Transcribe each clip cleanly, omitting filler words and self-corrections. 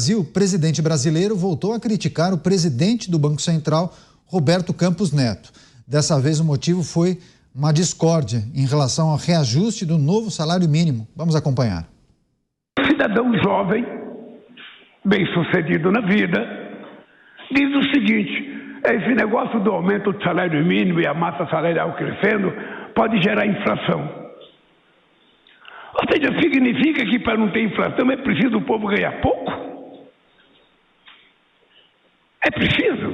Brasil, o presidente brasileiro voltou a criticar o presidente do Banco Central, Roberto Campos Neto. Dessa vez o motivo foi uma discórdia em relação ao reajuste do novo salário mínimo. Vamos acompanhar. Cidadão jovem, bem-sucedido na vida, diz o seguinte: esse negócio do aumento do salário mínimo e a massa salarial crescendo pode gerar inflação. Ou seja, significa que para não ter inflação é preciso o povo ganhar pouco? É preciso?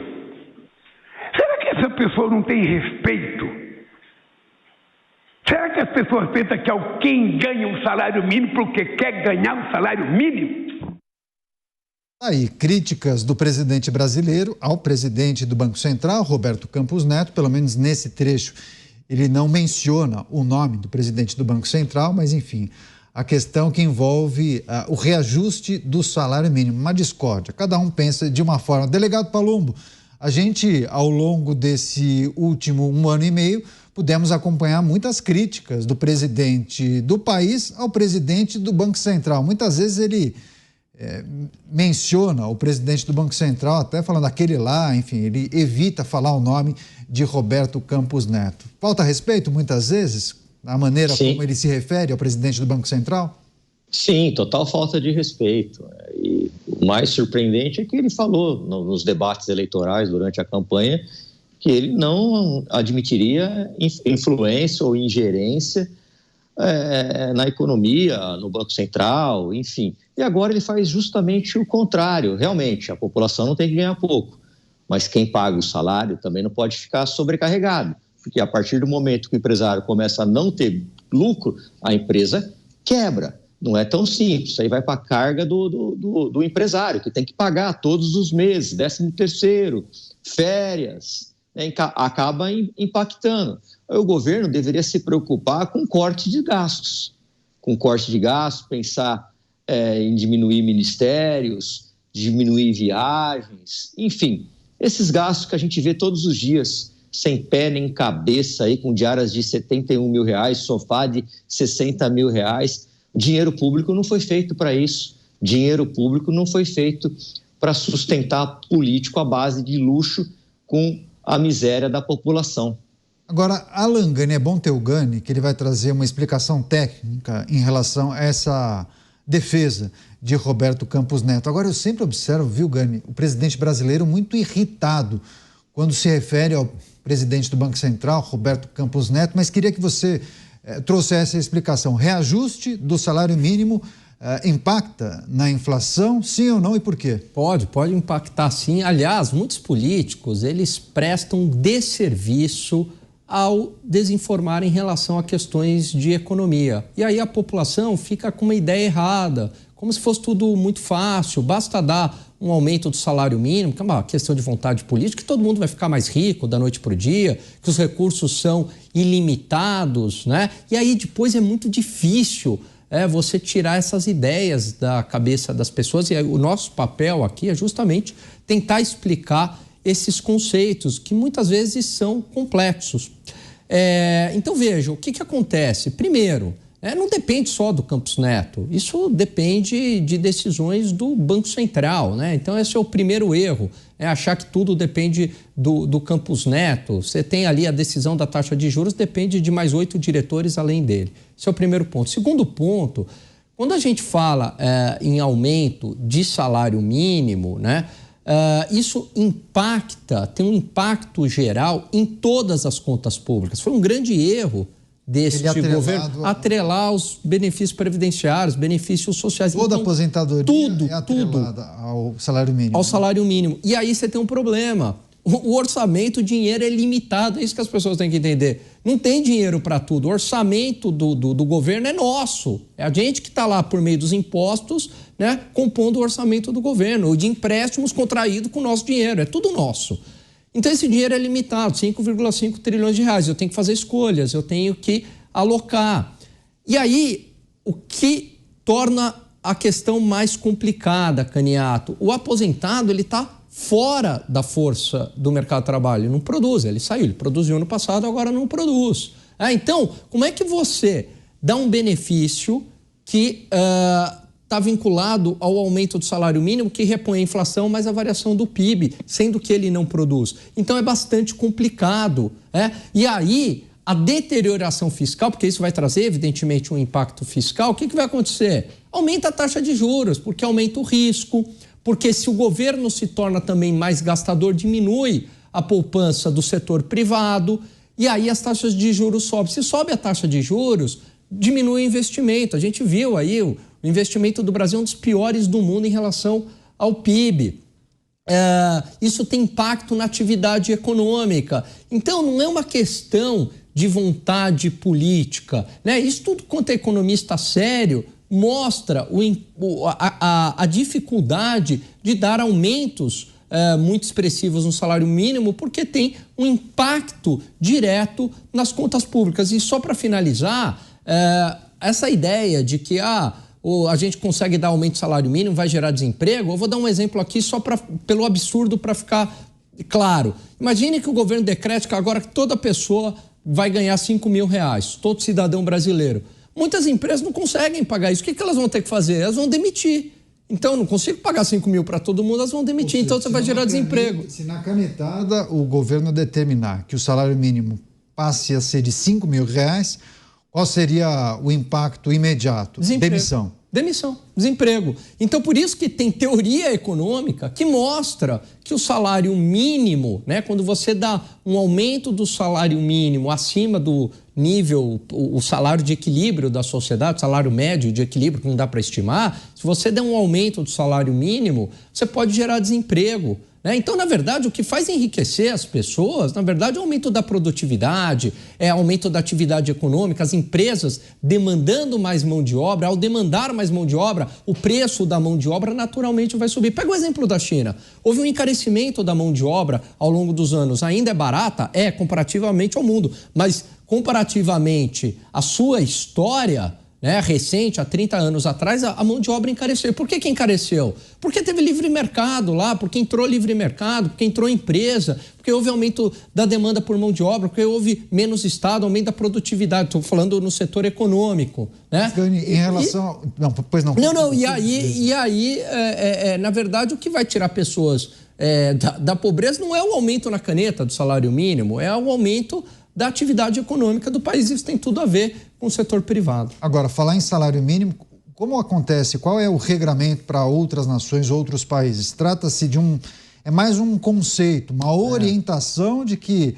Será que essa pessoa não tem respeito? Será que as pessoas pensam que alguém ganha um salário mínimo porque quer ganhar um salário mínimo? Aí, críticas do presidente brasileiro ao presidente do Banco Central, Roberto Campos Neto, pelo menos nesse trecho. Ele não menciona o nome do presidente do Banco Central, mas, enfim, a questão que envolve o reajuste do salário mínimo, uma discórdia. Cada um pensa de uma forma. Delegado Palumbo, a gente, ao longo desse último 1 ano e meio, pudemos acompanhar muitas críticas do presidente do país ao presidente do Banco Central. Muitas vezes ele menciona o presidente do Banco Central, até falando aquele lá, enfim, ele evita falar o nome de Roberto Campos Neto. Falta respeito, muitas vezes, na maneira Sim. como ele se refere ao presidente do Banco Central? Sim, total falta de respeito. E o mais surpreendente é que ele falou nos debates eleitorais durante a campanha que ele não admitiria influência ou ingerência na economia, no Banco Central, enfim. E agora ele faz justamente o contrário. Realmente, a população não tem que ganhar pouco, mas quem paga o salário também não pode ficar sobrecarregado, porque a partir do momento que o empresário começa a não ter lucro, a empresa quebra. Não é tão simples, isso aí vai para a carga do empresário, que tem que pagar todos os meses, 13º, férias, acaba impactando. O governo deveria se preocupar com corte de gastos. Com corte de gastos, pensar em diminuir ministérios, diminuir viagens, enfim. Esses gastos que a gente vê todos os dias, sem pé nem cabeça, aí, com diárias de R$71 mil, sofá de R$60 mil. Dinheiro público não foi feito para isso. Dinheiro público não foi feito para sustentar político à base de luxo com a miséria da população. Agora, Alan Gani, é bom ter o Gani, que ele vai trazer uma explicação técnica em relação a essa defesa de Roberto Campos Neto. Agora, eu sempre observo, viu, Gani, o presidente brasileiro muito irritado quando se refere ao presidente do Banco Central, Roberto Campos Neto, mas queria que você trouxesse a explicação. Reajuste do salário mínimo impacta na inflação, sim ou não, e por quê? Pode impactar sim. Aliás, muitos políticos, eles prestam desserviço ao desinformar em relação a questões de economia. E aí a população fica com uma ideia errada, como se fosse tudo muito fácil, basta dar um aumento do salário mínimo, que é uma questão de vontade política, que todo mundo vai ficar mais rico da noite para o dia, que os recursos são ilimitados, né? E aí depois é muito difícil você tirar essas ideias da cabeça das pessoas, e o nosso papel aqui é justamente tentar explicar esses conceitos que muitas vezes são complexos. Então veja, o que acontece? Primeiro, não depende só do Campos Neto, isso depende de decisões do Banco Central, né? Então esse é o primeiro erro, achar que tudo depende do Campos Neto. Você tem ali a decisão da taxa de juros, depende de mais 8 diretores além dele. Esse é o primeiro ponto. Segundo ponto, quando a gente fala em aumento de salário mínimo, né? Isso tem um impacto geral em todas as contas públicas. Foi um grande erro deste governo atrelar os benefícios previdenciários, benefícios sociais. Toda aposentadoria tudo ao salário mínimo. Ao salário mínimo. E aí você tem um problema. O orçamento, o dinheiro é limitado, é isso que as pessoas têm que entender. Não tem dinheiro para tudo. O orçamento do governo é nosso. É a gente que está lá por meio dos impostos, né, compondo o orçamento do governo, ou de empréstimos contraídos com o nosso dinheiro. É tudo nosso. Então esse dinheiro é limitado, 5,5 trilhões de reais. Eu tenho que fazer escolhas, eu tenho que alocar. E aí, o que torna a questão mais complicada, Caniato? O aposentado, ele está fora da força do mercado de trabalho, ele não produz, ele saiu, ele produziu no passado, agora não produz. Então, como é que você dá um benefício que está vinculado ao aumento do salário mínimo, que repõe a inflação mais a variação do PIB, sendo que ele não produz. Então é bastante complicado, né? E aí a deterioração fiscal, porque isso vai trazer evidentemente um impacto fiscal, o que vai acontecer? Aumenta a taxa de juros, porque aumenta o risco, porque se o governo se torna também mais gastador, diminui a poupança do setor privado, e aí as taxas de juros sobem. Se sobe a taxa de juros, diminui o investimento. A gente viu aí o investimento do Brasil é um dos piores do mundo em relação ao PIB. Isso tem impacto na atividade econômica. Então, não é uma questão de vontade política, né? Isso tudo quanto é economista sério mostra a dificuldade de dar aumentos muito expressivos no salário mínimo, porque tem um impacto direto nas contas públicas. E só para finalizar, essa ideia de que a gente consegue dar aumento do salário mínimo, vai gerar desemprego, eu vou dar um exemplo aqui só pelo absurdo para ficar claro. Imagine que o governo decrete que agora toda pessoa vai ganhar R$5 mil, todo cidadão brasileiro. Muitas empresas não conseguem pagar isso. O que elas vão ter que fazer? Elas vão demitir. Então, não consigo pagar R$5 mil para todo mundo, elas vão demitir. Então, você vai gerar desemprego. Se na canetada o governo determinar que o salário mínimo passe a ser de R$5 mil, qual seria o impacto imediato? Demissão. Desemprego. Então, por isso que tem teoria econômica que mostra que o salário mínimo, né, quando você dá um aumento do salário mínimo acima do nível, o salário de equilíbrio da sociedade, o salário médio de equilíbrio, que não dá para estimar, se você der um aumento do salário mínimo, você pode gerar desemprego. Então, na verdade, o que faz enriquecer as pessoas, na verdade, é o aumento da produtividade, é aumento da atividade econômica, as empresas demandando mais mão de obra. Ao demandar mais mão de obra, o preço da mão de obra naturalmente vai subir. Pega o exemplo da China. Houve um encarecimento da mão de obra ao longo dos anos. Ainda é barata? comparativamente ao mundo, mas comparativamente à sua história, né, recente, há 30 anos atrás, a mão de obra encareceu. Por que encareceu? Porque teve livre mercado lá, porque entrou livre mercado, porque entrou empresa, porque houve aumento da demanda por mão de obra, porque houve menos Estado, aumento da produtividade. Estou falando no setor econômico, né? Em relação... Não, pois não. Não, e aí, na verdade, o que vai tirar pessoas da pobreza não é o aumento na caneta do salário mínimo, é o aumento da atividade econômica do país. Isso tem tudo a ver com o setor privado. Agora, falar em salário mínimo, como acontece? Qual é o regramento para outras nações, outros países? Trata-se de é mais um conceito, uma orientação de que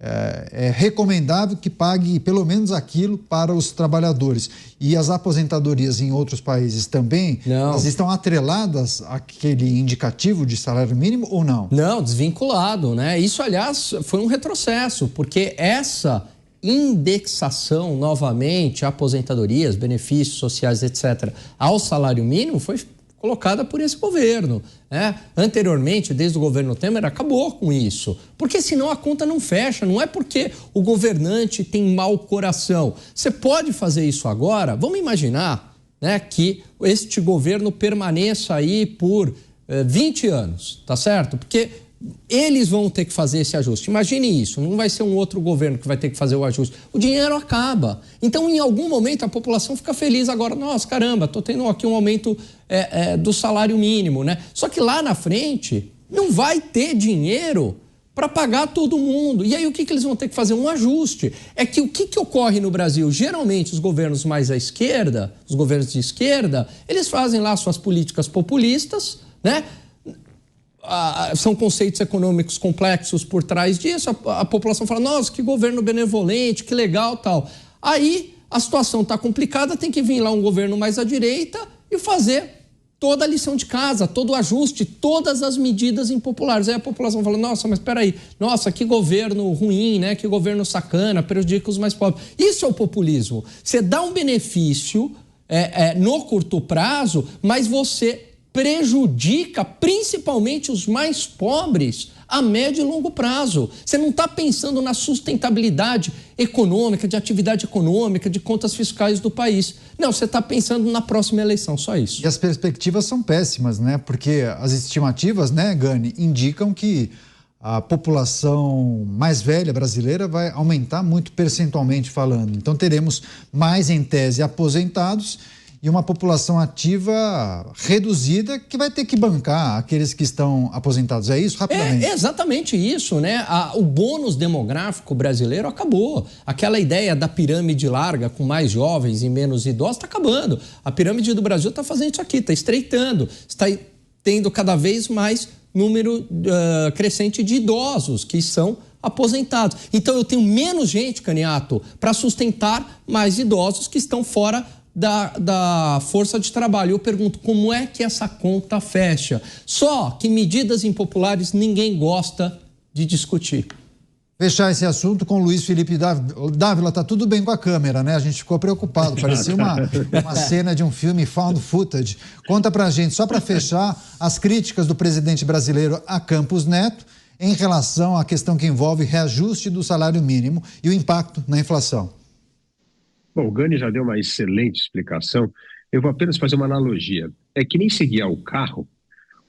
é recomendável que pague pelo menos aquilo para os trabalhadores. E as aposentadorias em outros países também, elas estão atreladas àquele indicativo de salário mínimo ou não? Não, desvinculado, né? Isso, aliás, foi um retrocesso, porque essa indexação novamente, aposentadorias, benefícios sociais, etc., ao salário mínimo foi colocada por esse governo, né? Anteriormente, desde o governo Temer, acabou com isso, porque senão a conta não fecha. Não é porque o governante tem mau coração. Você pode fazer isso agora. Vamos imaginar, né, que este governo permaneça aí por 20 anos, tá certo? Porque eles vão ter que fazer esse ajuste. Imagine isso, não vai ser um outro governo que vai ter que fazer o ajuste. O dinheiro acaba. Então, em algum momento, a população fica feliz agora. Nossa, caramba, estou tendo aqui um aumento do salário mínimo, né? Só que lá na frente, não vai ter dinheiro para pagar todo mundo. E aí, o que eles vão ter que fazer? Um ajuste. É que o que ocorre no Brasil? Geralmente, os governos mais à esquerda, os governos de esquerda, eles fazem lá suas políticas populistas, né? São conceitos econômicos complexos por trás disso. A população fala, nossa, que governo benevolente, que legal, tal. Aí a situação está complicada, tem que vir lá um governo mais à direita e fazer toda a lição de casa, todo o ajuste, todas as medidas impopulares. Aí a população fala, nossa, mas espera aí, nossa, que governo ruim, né? Que governo sacana, prejudica os mais pobres. Isso é o populismo. Você dá um benefício no curto prazo, mas você prejudica principalmente os mais pobres a médio e longo prazo. Você não está pensando na sustentabilidade econômica, de atividade econômica, de contas fiscais do país. Não, você está pensando na próxima eleição, só isso. E as perspectivas são péssimas, né? Porque as estimativas, né, Gani, indicam que a população mais velha brasileira vai aumentar muito percentualmente falando. Então teremos mais, em tese, aposentados e uma população ativa reduzida que vai ter que bancar aqueles que estão aposentados. É isso? Rapidamente. É exatamente isso, né? O bônus demográfico brasileiro acabou. Aquela ideia da pirâmide larga com mais jovens e menos idosos está acabando. A pirâmide do Brasil está fazendo isso aqui, está estreitando, está tendo cada vez mais número crescente de idosos que são aposentados. Então eu tenho menos gente, Caniato, para sustentar mais idosos que estão fora da força de trabalho. Eu pergunto, como é que essa conta fecha? Só que medidas impopulares ninguém gosta de discutir. Fechar esse assunto com o Luiz Felipe Dávila. Tá tudo bem com a câmera, né? A gente ficou preocupado, parecia uma cena de um filme found footage. Conta pra gente, só para fechar, as críticas do presidente brasileiro a Campos Neto em relação à questão que envolve reajuste do salário mínimo e o impacto na inflação. Bom, o Gani já deu uma excelente explicação. Eu vou apenas fazer uma analogia. É que nem se guiar o carro,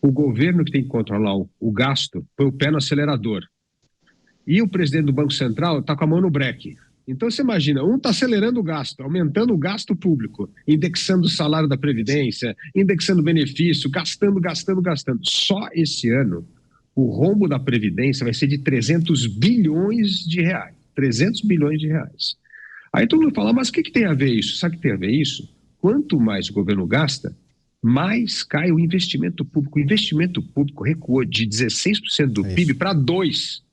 o governo que tem que controlar o gasto põe o pé no acelerador. E o presidente do Banco Central está com a mão no breque. Então você imagina, um está acelerando o gasto, aumentando o gasto público, indexando o salário da Previdência, indexando o benefício, gastando. Só esse ano, o rombo da Previdência vai ser de 300 bilhões de reais. 300 bilhões de reais. Aí todo mundo fala, mas o que tem a ver isso? Sabe o que tem a ver isso? Quanto mais o governo gasta, mais cai o investimento público. O investimento público recuou de 16% do PIB para 2%.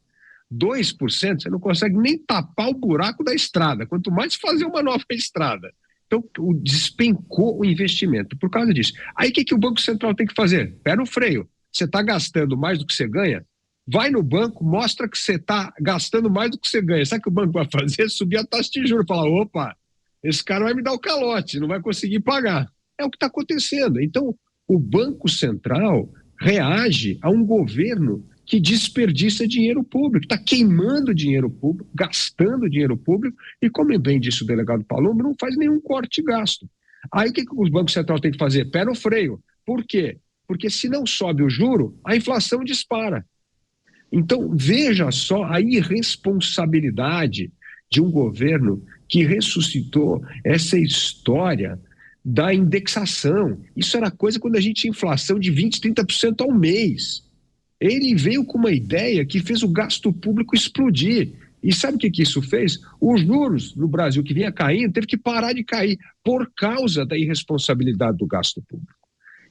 2%, você não consegue nem tapar o buraco da estrada, quanto mais fazer uma nova estrada. Então, despencou o investimento por causa disso. Aí o que o Banco Central tem que fazer? Pé no freio. Você está gastando mais do que você ganha? Vai no banco, mostra que você está gastando mais do que você ganha. Sabe o que o banco vai fazer? Subir a taxa de juros. Falar, opa, esse cara vai me dar o calote, não vai conseguir pagar. É o que está acontecendo. Então, o Banco Central reage a um governo que desperdiça dinheiro público, está queimando dinheiro público, gastando dinheiro público, e como bem disse o delegado Palombo, não faz nenhum corte de gasto. Aí o que o Banco Central tem que fazer? Pé no freio. Por quê? Porque se não sobe o juro, a inflação dispara. Então, veja só a irresponsabilidade de um governo que ressuscitou essa história da indexação. Isso era coisa quando a gente tinha inflação de 20%, 30% ao mês. Ele veio com uma ideia que fez o gasto público explodir. E sabe o que isso fez? Os juros no Brasil que vinha caindo, teve que parar de cair por causa da irresponsabilidade do gasto público.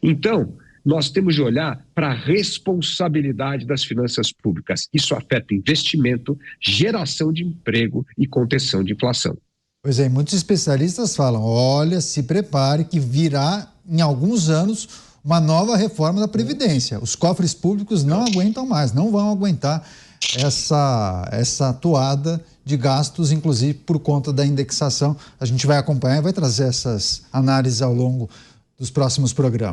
Então, nós temos de olhar para a responsabilidade das finanças públicas. Isso afeta investimento, geração de emprego e contenção de inflação. Pois é, muitos especialistas falam, olha, se prepare que virá em alguns anos uma nova reforma da Previdência. Os cofres públicos não aguentam mais, não vão aguentar essa toada de gastos, inclusive por conta da indexação. A gente vai acompanhar e vai trazer essas análises ao longo dos próximos programas.